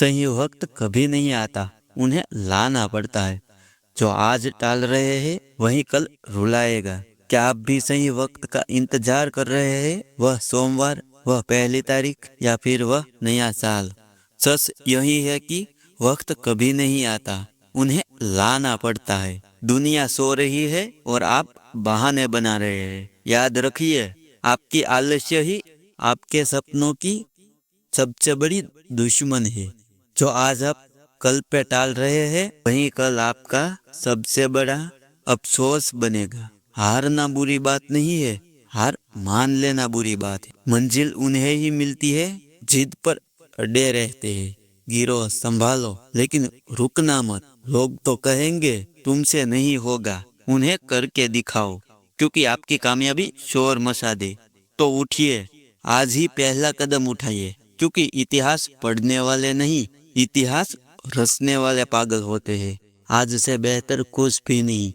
सही वक्त कभी नहीं आता, उन्हें लाना पड़ता है। जो आज टाल रहे हैं वही कल रुलाएगा। क्या आप भी सही वक्त का इंतजार कर रहे हैं? वह सोमवार, वह पहली तारीख या फिर वह नया साल। सच यही है कि वक्त कभी नहीं आता, उन्हें लाना पड़ता है। दुनिया सो रही है और आप बहाने बना रहे हैं। याद रखिए, आपकी आलस्य ही आपके सपनों की सबसे बड़ी दुश्मन है। जो आज आप कल पे टाल रहे हैं वही कल आपका सबसे बड़ा अफसोस बनेगा। हारना बुरी बात नहीं है, हार मान लेना बुरी बात है। मंजिल उन्हें ही मिलती है जिद पर अड़े रहते हैं। गिरो संभालो लेकिन रुकना मत। लोग तो कहेंगे तुमसे नहीं होगा, उन्हें करके दिखाओ, क्योंकि आपकी कामयाबी शोर मचा दे। तो उठिए, आज ही पहला कदम उठाइए, क्योंकि इतिहास पढ़ने वाले नहीं, इतिहास रचने वाले पागल होते हैं। आज से बेहतर कुछ भी नहीं।